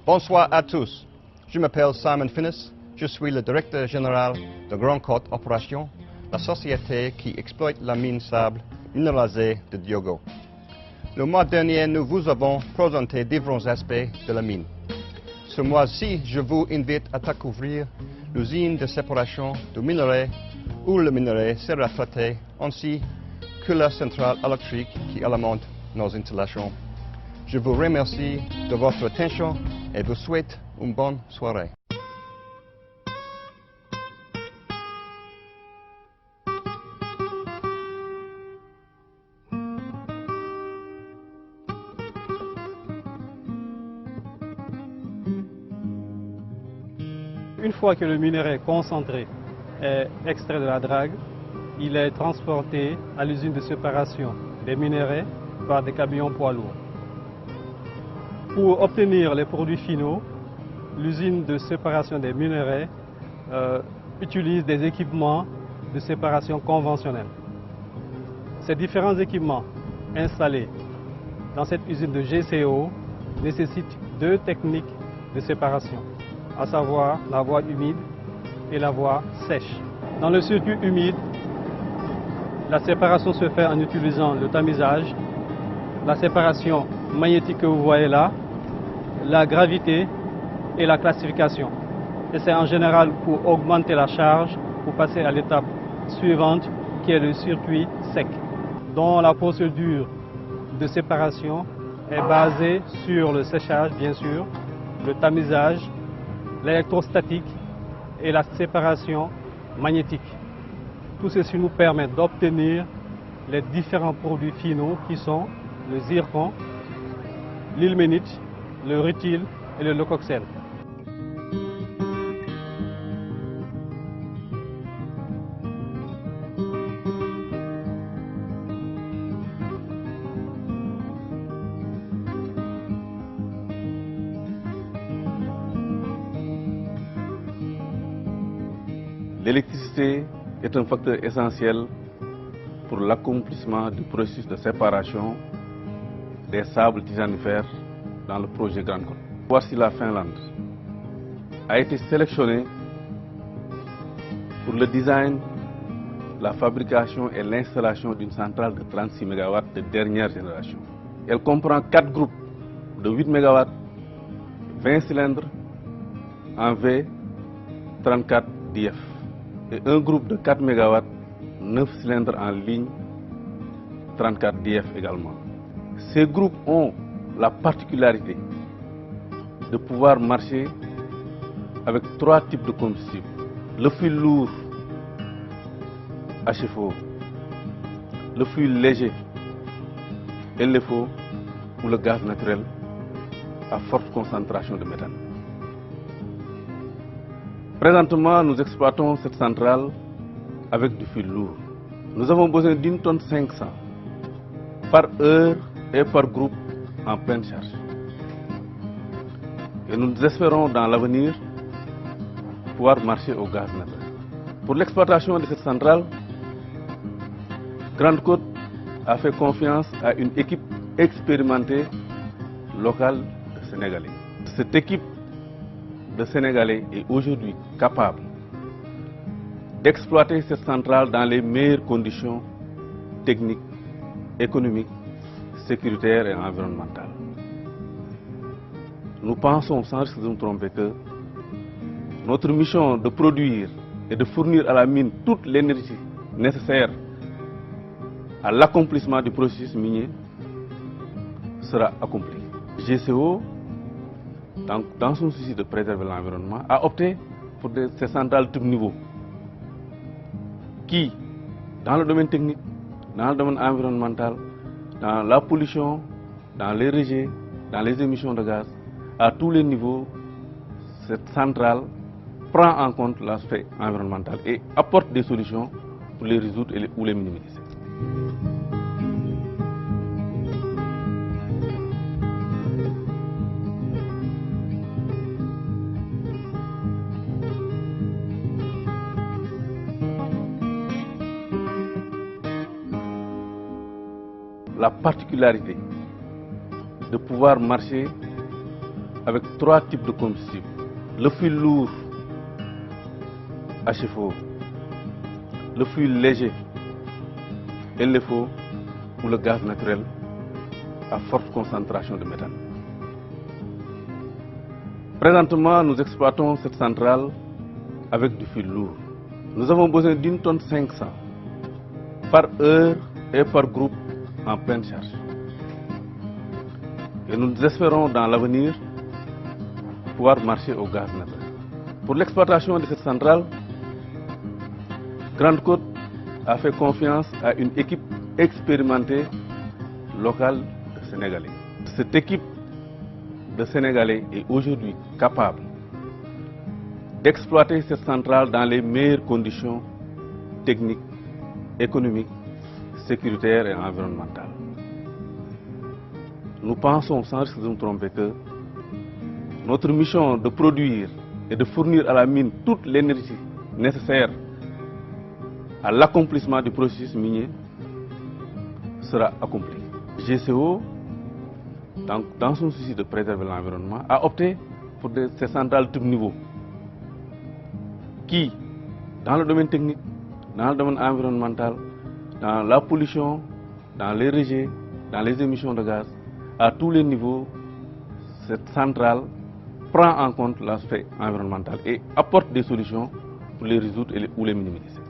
Bonsoir à tous. Je m'appelle Simon Finnis. Je suis le directeur général de Grande Côte Opération, la société qui exploite la mine sable minéralisée de Diogo. Le mois dernier, nous vous avons présenté différents aspects de la mine. Ce mois-ci, je vous invite à découvrir l'usine de séparation du minerai où le minerai sera traité, ainsi que la centrale électrique qui alimente nos installations. Je vous remercie de votre attention et vous souhaite une bonne soirée. Une fois que le minerai concentré est extrait de la drague, il est transporté à l'usine de séparation des minerais par des camions poids lourds. Pour obtenir les produits finaux, l'usine de séparation des minerais utilise des équipements de séparation conventionnels. Ces différents équipements installés dans cette usine de GCO nécessitent deux techniques de séparation, à savoir la voie humide et la voie sèche. Dans le circuit humide, la séparation se fait en utilisant le tamisage, la séparation magnétique que vous voyez là, la gravité et la classification. Et c'est en général pour augmenter la charge, pour passer à l'étape suivante qui est le circuit sec, dont la procédure de séparation est basée sur le séchage bien sûr, le tamisage, l'électrostatique et la séparation magnétique. Tout ceci nous permet d'obtenir les différents produits finaux qui sont le zircon, l'ilménite, le rutile et le leucoxène. L'électricité est un facteur essentiel pour l'accomplissement du processus de séparation des sables titanifères dans le projet Grande Côte. Voici la Finlande a été sélectionnée pour le design, la fabrication et l'installation d'une centrale de 36 MW de dernière génération. Elle comprend 4 groupes de 8 MW, 20 cylindres en V, 34 d'IF. Et un groupe de 4 MW, 9 cylindres en ligne, 34 d'IF également. Ces groupes ont la particularité de pouvoir marcher avec 3 types de combustible. Le fuel lourd HFO, le fuel léger LFO ou le gaz naturel à forte concentration de méthane. Présentement, nous exploitons cette centrale avec du fuel lourd. Nous avons besoin d'une tonne 500 par heure et par groupe en pleine charge. Et nous espérons dans l'avenir pouvoir marcher au gaz naturel. Pour l'exploitation de cette centrale, Grande Côte a fait confiance à une équipe expérimentée locale de Sénégalais. Cette équipe de Sénégalais est aujourd'hui capable d'exploiter cette centrale dans les meilleures conditions techniques, économiques, sécuritaires et environnementales. Nous pensons, sans risque de nous tromper, que notre mission de produire et de fournir à la mine toute l'énergie nécessaire à l'accomplissement du processus minier sera accomplie. GCO, dans son souci de préserver l'environnement, a opté pour ces centrales type niveau qui, dans le domaine technique, dans le domaine environnemental, dans la pollution, dans les rejets, dans les émissions de gaz, à tous les niveaux, cette centrale prend en compte l'aspect environnemental et apporte des solutions pour les résoudre ou les minimiser. La particularité de pouvoir marcher avec 3 types de combustibles. Le fuel lourd, HFO, le fuel léger, LFO ou le gaz naturel à forte concentration de méthane. Présentement, nous exploitons cette centrale avec du fuel lourd. Nous avons besoin d'1,5 tonne par heure et par groupe en pleine charge. Et nous espérons dans l'avenir pouvoir marcher au gaz naturel. Pour l'exploitation de cette centrale, Grande Côte a fait confiance à une équipe expérimentée locale de Sénégalais. Cette équipe de Sénégalais est aujourd'hui capable d'exploiter cette centrale dans les meilleures conditions techniques, économiques, sécuritaires et environnementales. Nous pensons, sans risque de nous tromper, que notre mission de produire et de fournir à la mine toute l'énergie nécessaire à l'accomplissement du processus minier sera accomplie. GCO, dans son souci de préserver l'environnement, a opté pour ces centrales type niveau qui, dans le domaine technique, dans le domaine environnemental, dans la pollution, dans les rejets, dans les émissions de gaz, à tous les niveaux, cette centrale prend en compte l'aspect environnemental et apporte des solutions pour les résoudre ou les minimiser.